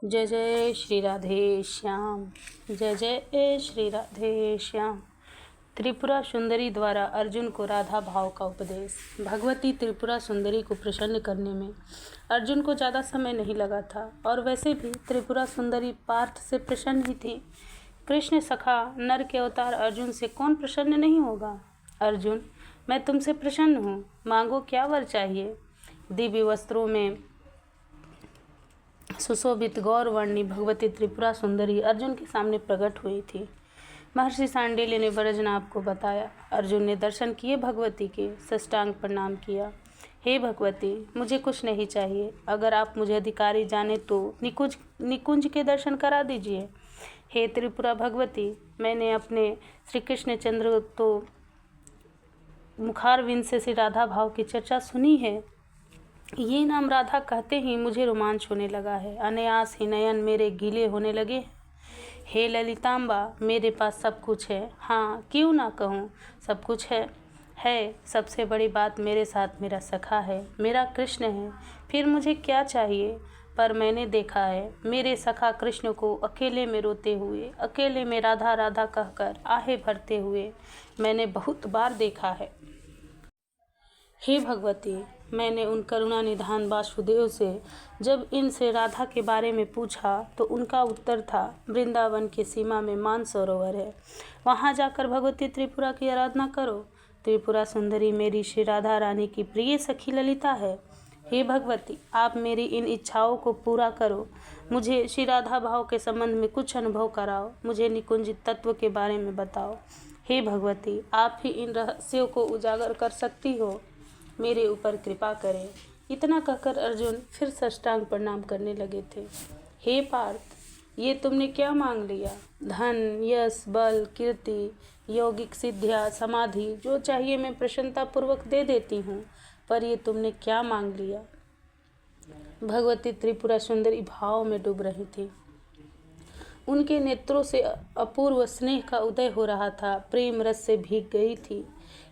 जय जय श्री राधे श्याम। जय जय श्री राधे श्याम। त्रिपुरा सुंदरी द्वारा अर्जुन को राधा भाव का उपदेश। भगवती त्रिपुरा सुंदरी को प्रसन्न करने में अर्जुन को ज़्यादा समय नहीं लगा था, और वैसे भी त्रिपुरा सुंदरी पार्थ से प्रसन्न ही थी। कृष्ण सखा नर के अवतार अर्जुन से कौन प्रसन्न नहीं होगा। अर्जुन, मैं तुमसे प्रसन्न हूँ, मांगो क्या वर चाहिए। दिव्य वस्त्रों में सुशोभित गौरवर्णी भगवती त्रिपुरा सुंदरी अर्जुन के सामने प्रकट हुई थी। महर्षि सांडिल्य ने ब्रजनाभ को बताया। अर्जुन ने दर्शन किए भगवती के, साष्टांग प्रणाम किया। हे भगवती, मुझे कुछ नहीं चाहिए। अगर आप मुझे अधिकारी जाने तो निकुंज के दर्शन करा दीजिए। हे त्रिपुरा भगवती, मैंने अपने श्री कृष्ण चंद्र तो मुखारविंद से श्री राधा भाव की चर्चा सुनी है। ये नाम राधा कहते ही मुझे रोमांच होने लगा है। अनायास ही नयन मेरे गीले होने लगे हैं। हे ललितांबा, मेरे पास सब कुछ है। हाँ, क्यों ना कहूँ, सब कुछ है। सबसे बड़ी बात, मेरे साथ मेरा सखा है, मेरा कृष्ण है। फिर मुझे क्या चाहिए। पर मैंने देखा है मेरे सखा कृष्ण को अकेले में रोते हुए, अकेले में राधा राधा कहकर आहे भरते हुए मैंने बहुत बार देखा है। हे भगवती, मैंने उन करुणा निधान वासुदेव से जब इनसे राधा के बारे में पूछा तो उनका उत्तर था, वृंदावन की सीमा में मानसरोवर है, वहाँ जाकर भगवती त्रिपुरा की आराधना करो। त्रिपुरा सुंदरी मेरी श्री राधा रानी की प्रिय सखी ललिता है। हे भगवती, आप मेरी इन इच्छाओं को पूरा करो। मुझे श्री राधा भाव के संबंध में कुछ अनुभव कराओ। मुझे निकुंज तत्व के बारे में बताओ। हे भगवती, आप ही इन रहस्यों को उजागर कर सकती हो, मेरे ऊपर कृपा करें। इतना कहकर अर्जुन फिर साष्टांग प्रणाम करने लगे थे। हे पार्थ, ये तुमने क्या मांग लिया। धन, यश, बल, कीर्ति, यौगिक सिद्धियाँ, समाधि, जो चाहिए मैं प्रसन्नता पूर्वक दे देती हूँ, पर ये तुमने क्या मांग लिया। भगवती त्रिपुरा सुंदरी भाव में डूब रही थी। उनके नेत्रों से अपूर्व स्नेह का उदय हो रहा था, प्रेम रस से भीग गई थी।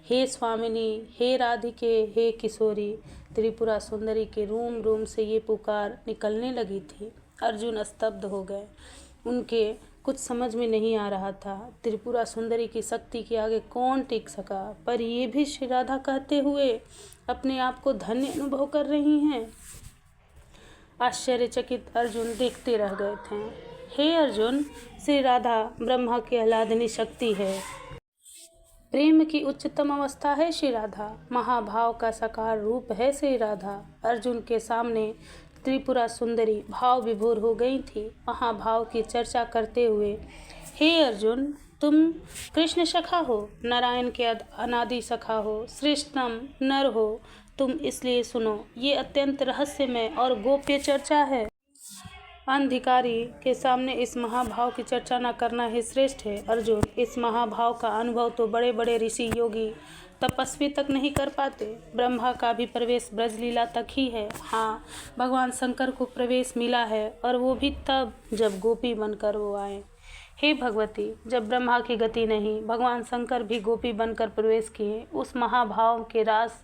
हे स्वामिनी, हे राधिके, हे किशोरी, त्रिपुरा सुंदरी के रूम रूम से ये पुकार निकलने लगी थी। अर्जुन स्तब्ध हो गए। उनके कुछ समझ में नहीं आ रहा था। त्रिपुरा सुंदरी की शक्ति के आगे कौन टिक सका, पर ये भी श्री राधा कहते हुए अपने आप को धन्य अनुभव कर रही हैं। आश्चर्यचकित अर्जुन देखते रह गए थे। हे अर्जुन, श्री राधा ब्रह्मा की आह्लादनी शक्ति है, प्रेम की उच्चतम अवस्था है श्री राधा, महाभाव का साकार रूप है श्री राधा। अर्जुन के सामने त्रिपुरा सुंदरी भाव विभोर हो गई थी, महाभाव की चर्चा करते हुए। हे अर्जुन, तुम कृष्ण सखा हो, नारायण के अनादि सखा हो, श्रेष्ठतम नर हो तुम, इसलिए सुनो, ये अत्यंत रहस्यमय और गोप्य चर्चा है। अनधिकारी के सामने इस महाभाव की चर्चा न करना ही श्रेष्ठ है। अर्जुन, इस महाभाव का अनुभव तो बड़े बड़े ऋषि, योगी, तपस्वी तक नहीं कर पाते। ब्रह्मा का भी प्रवेश ब्रजलीला तक ही है। हाँ, भगवान शंकर को प्रवेश मिला है, और वो भी तब जब गोपी बनकर वो आए। हे भगवती, जब ब्रह्मा की गति नहीं, भगवान शंकर भी गोपी बनकर प्रवेश किए उस महाभाव के रास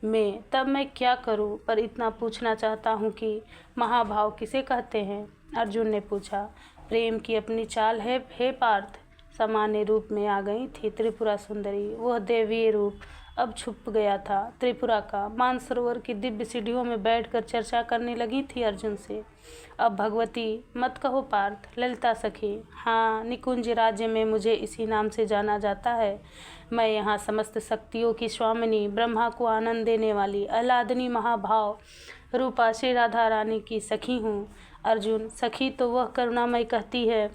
में, तब मैं क्या करूं। पर इतना पूछना चाहता हूं कि महाभाव किसे कहते हैं। अर्जुन ने पूछा। प्रेम की अपनी चाल है हे पार्थ। सामान्य रूप में आ गई थी त्रिपुरा सुंदरी। वह दैवीय रूप अब छुप गया था। त्रिपुरा का मानसरोवर की दिव्य सीढ़ियों में बैठकर चर्चा करने लगी थी अर्जुन से। अब भगवती मत कहो पार्थ, ललिता सखी। हाँ, निकुंज राज्य में मुझे इसी नाम से जाना जाता है। मैं यहाँ समस्त शक्तियों की स्वामिनी, ब्रह्मा को आनंद देने वाली आह्लादनी महाभाव रूपा श्री राधा रानी की सखी हूँ। अर्जुन, सखी तो वह करुणामय कहती है,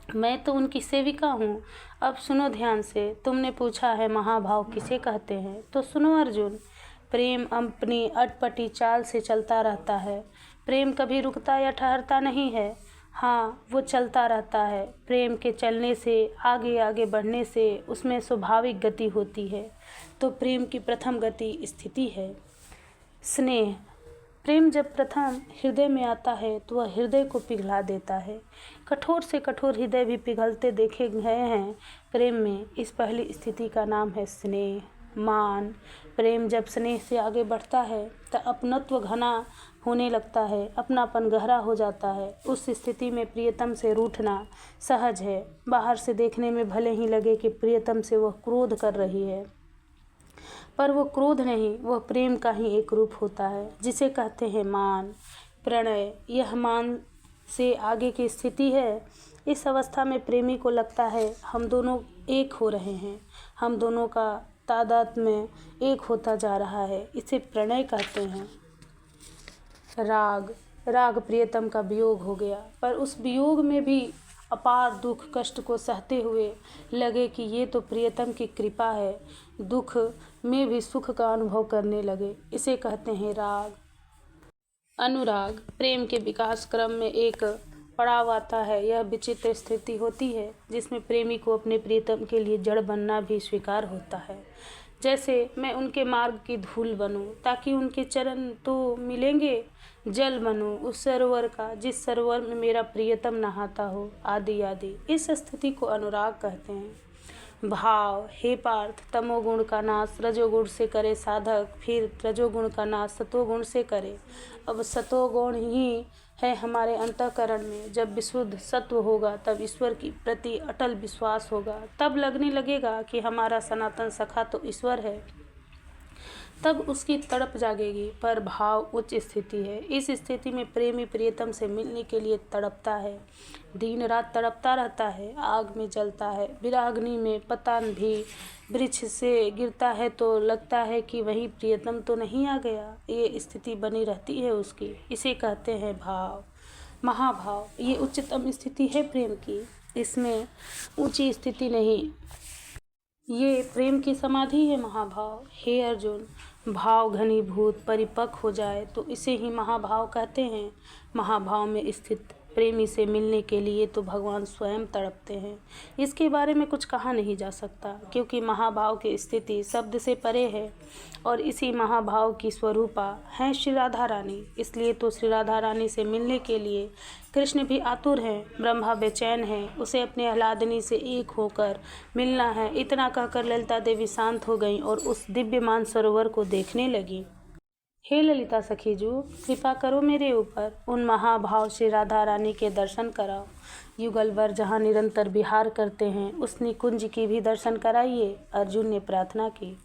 मैं तो उनकी सेविका हूँ। अब सुनो ध्यान से। तुमने पूछा है महाभाव किसे कहते हैं, तो सुनो अर्जुन। प्रेम अपनी अटपटी चाल से चलता रहता है। प्रेम कभी रुकता या ठहरता नहीं है। हाँ, वो चलता रहता है। प्रेम के चलने से, आगे आगे बढ़ने से उसमें स्वाभाविक गति होती है। तो प्रेम की प्रथम गति स्थिति है, स्नेह। प्रेम जब प्रथम हृदय में आता है तो वह हृदय को पिघला देता है। कठोर से कठोर हृदय भी पिघलते देखे गए हैं प्रेम में। इस पहली स्थिति का नाम है स्नेह, मान। प्रेम जब स्नेह से आगे बढ़ता है तो अपनत्व घना होने लगता है, अपनापन गहरा हो जाता है। उस स्थिति में प्रियतम से रूठना सहज है। बाहर से देखने में भले ही लगे कि प्रियतम से वह क्रोध कर रही है, पर वो क्रोध नहीं, वह प्रेम का ही एक रूप होता है, जिसे कहते हैं मान, प्रणय। यह मान से आगे की स्थिति है। इस अवस्था में प्रेमी को लगता है हम दोनों एक हो रहे हैं, हम दोनों का तादात्म्य एक होता जा रहा है। इसे प्रणय कहते हैं। राग प्रियतम का वियोग हो गया, पर उस वियोग में भी अपार दुख कष्ट को सहते हुए लगे कि ये तो प्रियतम की कृपा है, दुख में भी सुख का अनुभव करने लगे। इसे कहते हैं राग। अनुराग प्रेम के विकास क्रम में एक पड़ाव आता है। यह विचित्र स्थिति होती है जिसमें प्रेमी को अपने प्रियतम के लिए जड़ बनना भी स्वीकार होता है। जैसे मैं उनके मार्ग की धूल बनूं ताकि उनके चरण तो मिलेंगे, जल बनूं उस सरोवर का जिस सरोवर में मेरा प्रियतम नहाता हो, आदि आदि। इस स्थिति को अनुराग कहते हैं। भाव, हे पार्थ, तमोगुण का नाश रजोगुण से करे साधक, फिर रजोगुण का नाश सतोगुण से करे। अब सतोगुण ही है हमारे अंतःकरण में। जब विशुद्ध सत्व होगा तब ईश्वर की प्रति अटल विश्वास होगा। तब लगने लगेगा कि हमारा सनातन सखा तो ईश्वर है। तब उसकी तड़प जागेगी। पर भाव उच्च स्थिति है। इस स्थिति में प्रेमी प्रियतम से मिलने के लिए तड़पता है, दिन रात तड़पता रहता है, आग में जलता है। विराग्नि में पतन भी वृक्ष से गिरता है तो लगता है कि वहीं प्रियतम तो नहीं आ गया। ये स्थिति बनी रहती है उसकी। इसे कहते हैं भाव। महाभाव ये उच्चतम स्थिति है प्रेम की। इसमें ऊंची स्थिति नहीं, ये प्रेम की समाधि है महाभाव। हे अर्जुन, भाव घनीभूत परिपक्व हो जाए तो इसे ही महाभाव कहते हैं। महाभाव में स्थित प्रेमी से मिलने के लिए तो भगवान स्वयं तड़पते हैं। इसके बारे में कुछ कहा नहीं जा सकता, क्योंकि महाभाव की स्थिति शब्द से परे है और इसी महाभाव की स्वरूपा हैं श्री राधा रानी। इसलिए तो श्री राधा रानी से मिलने के लिए कृष्ण भी आतुर हैं, ब्रह्मा बेचैन है, उसे अपने आह्लादनी से एक होकर मिलना है। इतना कहकर ललिता देवी शांत हो गईं और उस दिव्यमान सरोवर को देखने लगी। हे ललिता सखीजू, कृपा करो मेरे ऊपर, उन महाभाव श्री राधा रानी के दर्शन कराओ। युगल वर जहाँ निरंतर विहार करते हैं उस निकुंज की भी दर्शन कराइए, अर्जुन ने प्रार्थना की।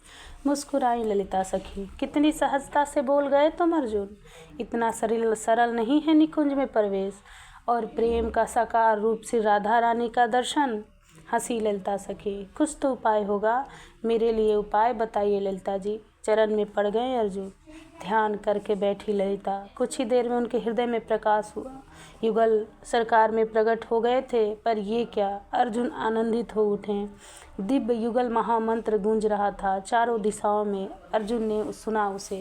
मुस्कुराई ललिता सखी, कितनी सहजता से बोल गए तुम अर्जुन। इतना सरल नहीं है निकुंज में प्रवेश और प्रेम का साकार रूप श्री राधा रानी का दर्शन। हंसी ललिता सखी, कुछ तो उपाय होगा, मेरे लिए उपाय बताइए ललिता जी। चरण में पड़ गए अर्जुन। ध्यान करके बैठी ललिता। कुछ ही देर में उनके हृदय में प्रकाश हुआ। युगल सरकार में प्रकट हो गए थे। पर ये क्या, अर्जुन आनंदित हो उठे। दिव्य युगल महामंत्र गूंज रहा था चारों दिशाओं में। अर्जुन ने सुना उसे,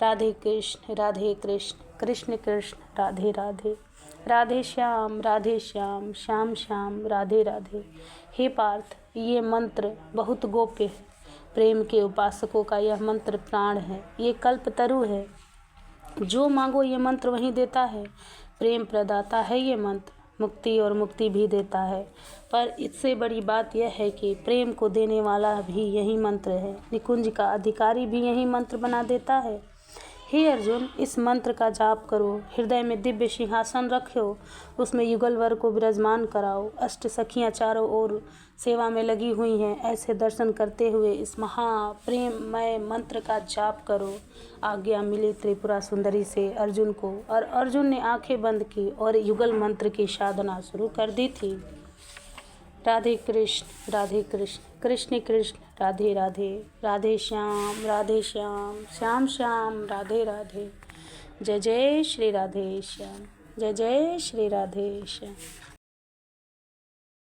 राधे कृष्ण कृष्ण कृष्ण राधे राधे, राधे श्याम श्याम श्याम राधे राधे। हे पार्थ, ये मंत्र बहुत गोप्य है। प्रेम के उपासकों का यह मंत्र प्राण है, ये कल्पतरु है। जो मांगो ये मंत्र वहीं देता है। प्रेम प्रदाता है ये मंत्र, मुक्ति और मुक्ति भी देता है। पर इससे बड़ी बात यह है कि प्रेम को देने वाला भी यही मंत्र है। निकुंज का अधिकारी भी यही मंत्र बना देता है। हे अर्जुन, इस मंत्र का जाप करो, हृदय में दिव्य सिंहासन रखो, उसमें युगल वर को विराजमान कराओ। अष्ट सखियाँ चारों ओर सेवा में लगी हुई हैं। ऐसे दर्शन करते हुए इस महाप्रेममय मंत्र का जाप करो। आज्ञा मिली त्रिपुरा सुंदरी से अर्जुन को, और अर्जुन ने आंखें बंद की और युगल मंत्र की साधना शुरू कर दी थी। राधे कृष्ण कृष्ण कृष्ण राधे राधे, राधे श्याम श्याम श्याम राधे राधे। जय जय श्री राधे श्याम, जय जय श्री राधे श्याम।